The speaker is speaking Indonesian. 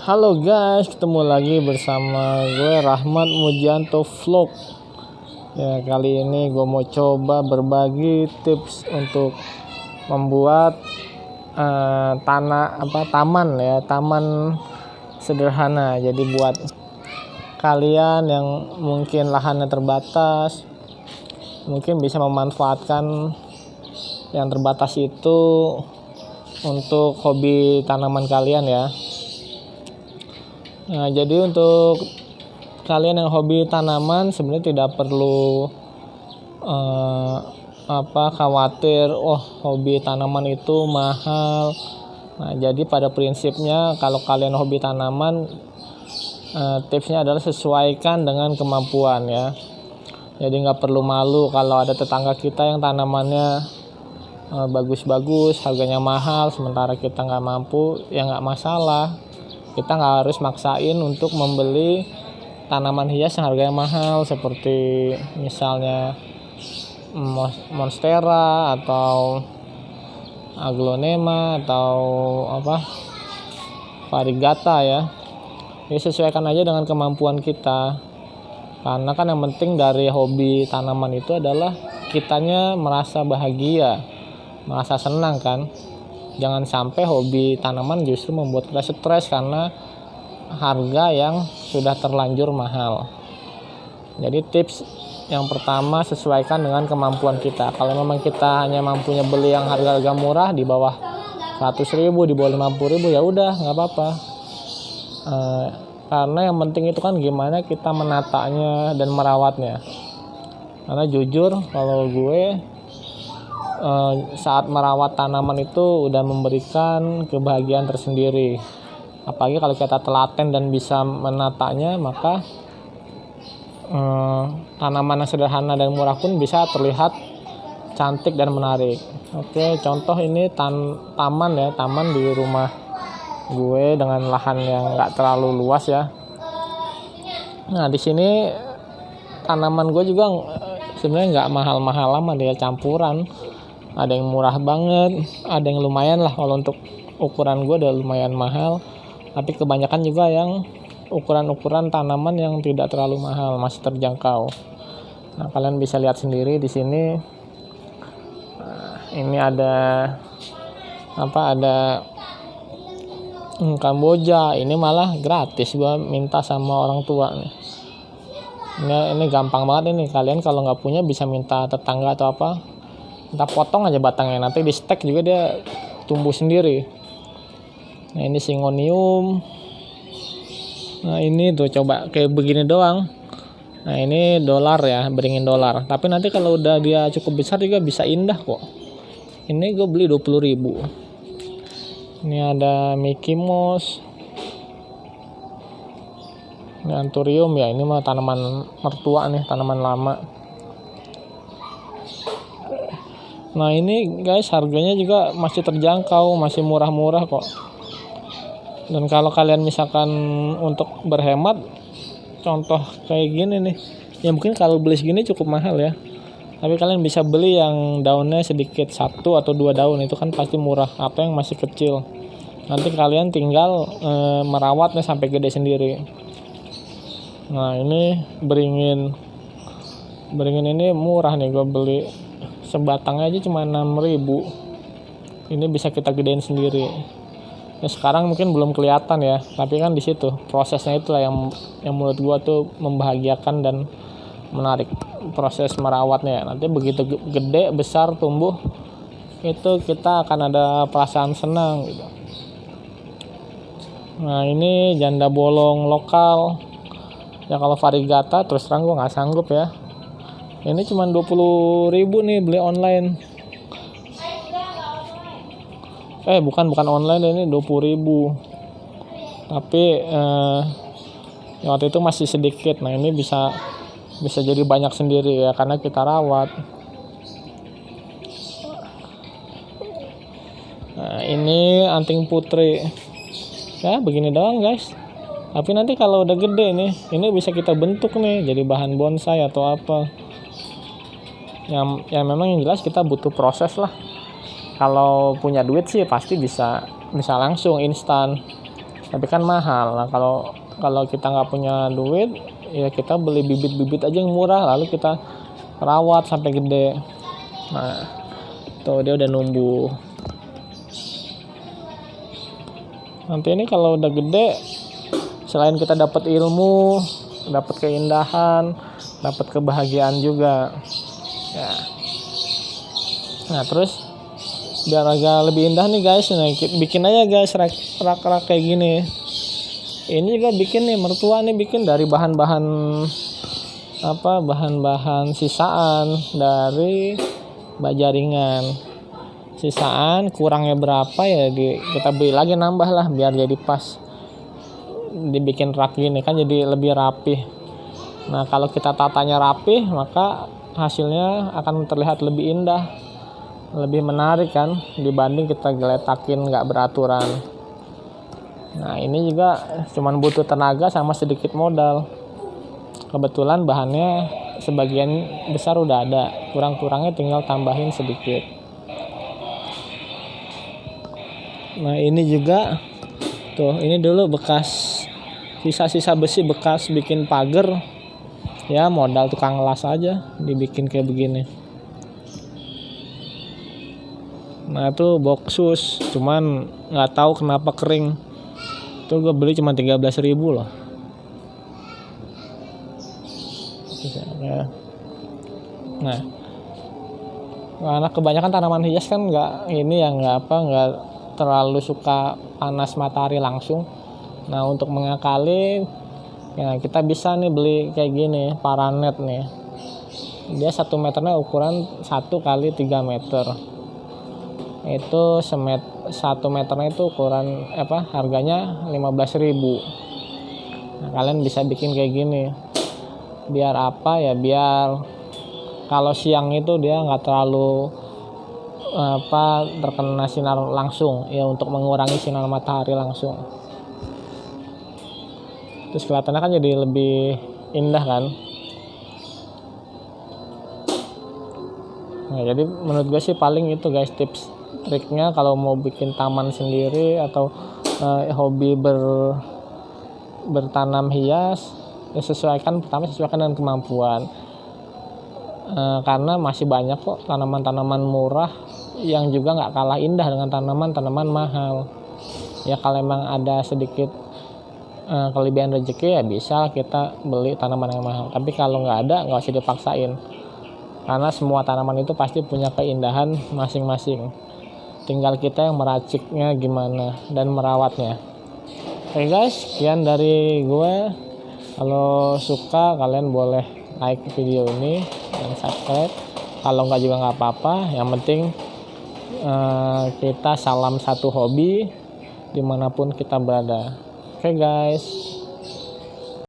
Halo guys, ketemu lagi bersama gue Rahmat Mujianto Vlog. Ya, kali ini gue mau coba berbagi tips untuk membuat taman sederhana. Jadi buat kalian yang mungkin lahannya terbatas, mungkin bisa memanfaatkan yang terbatas itu untuk hobi tanaman kalian ya. Nah, jadi untuk kalian yang hobi tanaman sebenarnya tidak perlu khawatir, hobi tanaman itu mahal. Nah, jadi pada prinsipnya kalau kalian hobi tanaman, tipsnya adalah sesuaikan dengan kemampuan ya. Jadi nggak perlu malu kalau ada tetangga kita yang tanamannya bagus-bagus, harganya mahal, sementara kita nggak mampu, ya nggak masalah. Kita nggak harus maksain untuk membeli tanaman hias yang harganya mahal, seperti misalnya monstera atau aglonema atau variegata ya. Jadi sesuaikan aja dengan kemampuan kita, karena kan yang penting dari hobi tanaman itu adalah kitanya merasa bahagia, merasa senang kan. Jangan sampai hobi tanaman justru membuat kita stres karena harga yang sudah terlanjur mahal. Jadi tips yang pertama, sesuaikan dengan kemampuan kita. Kalau memang kita hanya mampunya beli yang harga murah di bawah 100.000, di bawah 50.000, ya udah nggak apa-apa. Karena yang penting itu kan gimana kita menatanya dan merawatnya. Karena jujur kalau gue saat merawat tanaman itu udah memberikan kebahagiaan tersendiri. Apalagi kalau kita telaten dan bisa menatanya, maka tanaman yang sederhana dan murah pun bisa terlihat cantik dan menarik. Oke, contoh ini taman di rumah gue dengan lahan yang nggak terlalu luas ya. Nah, di sini tanaman gue juga sebenarnya nggak mahal-mahal amat ya, campuran. Ada yang murah banget, ada yang lumayan lah. Kalau untuk ukuran gue udah lumayan mahal, tapi kebanyakan juga yang ukuran-ukuran tanaman yang tidak terlalu mahal, masih terjangkau. Nah, kalian bisa lihat sendiri di sini. Ini ada Kamboja. Ini malah gratis, gue minta sama orang tua nih. Ini gampang banget ini. Kalian kalau nggak punya bisa minta tetangga atau apa. Kita potong aja batangnya, nanti di stek juga dia tumbuh sendiri. Nah, ini Syngonium. Nah, ini tuh coba kayak begini doang. Nah, ini dolar ya, beringin dolar. Tapi nanti kalau udah dia cukup besar juga bisa indah kok. Ini gue beli 20.000. Ini ada Mickey Mouse. Ini Anthurium ya, ini mah tanaman mertua nih, tanaman lama. Nah, ini guys harganya juga masih terjangkau, masih murah-murah kok. Dan kalau kalian misalkan untuk berhemat, contoh kayak gini nih, ya mungkin kalau beli segini cukup mahal ya. Tapi kalian bisa beli yang daunnya sedikit, 1 atau 2 daun, itu kan pasti murah. Apa yang masih kecil, nanti kalian tinggal merawatnya sampai gede sendiri. Nah, ini beringin ini murah nih, gue beli sebatangnya aja cuma 6.000. Ini bisa kita gedein sendiri. Ya, sekarang mungkin belum kelihatan ya, tapi kan di situ prosesnya itulah yang menurut gua tuh membahagiakan dan menarik, proses merawatnya. Nanti begitu gede, besar, tumbuh, itu kita akan ada perasaan senang gitu. Nah, ini janda bolong lokal. Ya kalau variegata terus terang gua nggak sanggup ya. Ini cuma 20.000 nih, beli online. Bukan online, ini 20.000. Tapi waktu itu masih sedikit. Nah, ini bisa jadi banyak sendiri ya, karena kita rawat. Nah, ini anting putri. Ya, begini doang guys. Tapi nanti kalau udah gede nih, ini bisa kita bentuk nih jadi bahan bonsai atau apa. Ya memang yang jelas kita butuh proses lah. Kalau punya duit sih pasti bisa langsung instan. tapi kan mahal. Nah kalau kalau kita nggak punya duit, ya kita beli bibit-bibit aja yang murah, lalu kita rawat sampai gede. Nah tuh dia udah numbuh. Nanti ini kalau udah gede, selain kita dapat ilmu, dapat keindahan, dapat kebahagiaan juga ya. Nah terus biar agak lebih indah nih guys, nah, bikin aja guys rak-rak kayak gini. Ini juga bikin nih, mertua nih bikin dari bahan-bahan apa, bahan-bahan sisaan dari baja ringan. Sisaan kurangnya berapa ya kita beli lagi, nambah lah biar jadi pas. Dibikin rak gini kan jadi lebih rapih. Nah kalau kita tatanya rapih, maka hasilnya akan terlihat lebih indah, lebih menarik kan, dibanding kita geletakin nggak beraturan. Nah ini juga cuman butuh tenaga sama sedikit modal. Kebetulan bahannya sebagian besar udah ada, kurang-kurangnya tinggal tambahin sedikit. Nah ini juga tuh, ini dulu bekas sisa-sisa besi bekas bikin pagar ya, modal tukang las aja dibikin kayak begini. Nah itu Boxus, cuman nggak tahu kenapa kering. Itu gue beli cuma 13.000 loh. Nah karena kebanyakan tanaman hias kan nggak terlalu suka panas matahari langsung. Nah untuk mengakali ya kita bisa nih beli kayak gini, paranet nih. Dia 1 meternya ukuran 1 kali 3 meter. Itu 1 meternya itu ukuran harganya 15.000. Nah kalian bisa bikin kayak gini. Biar apa ya, biar kalau siang itu dia nggak terlalu terkena sinar langsung ya, untuk mengurangi sinar matahari langsung. Terus kelihatannya kan jadi lebih indah kan. Nah jadi menurut gue sih paling itu guys tips triknya kalau mau bikin taman sendiri atau hobi bertanam hias ya, sesuaikan dengan kemampuan. Karena masih banyak kok tanaman-tanaman murah yang juga nggak kalah indah dengan tanaman-tanaman mahal. Ya kalau emang ada sedikit kelebihan rezeki ya bisa kita beli tanaman yang mahal. Tapi kalau nggak ada, nggak usah dipaksain. Karena semua tanaman itu pasti punya keindahan masing-masing. Tinggal kita yang meraciknya gimana dan merawatnya. Oke guys, sekian dari gue. Kalau suka kalian boleh like video ini dan subscribe. Kalau nggak juga nggak apa-apa. Yang penting kita salam satu hobi dimanapun kita berada. Oke guys.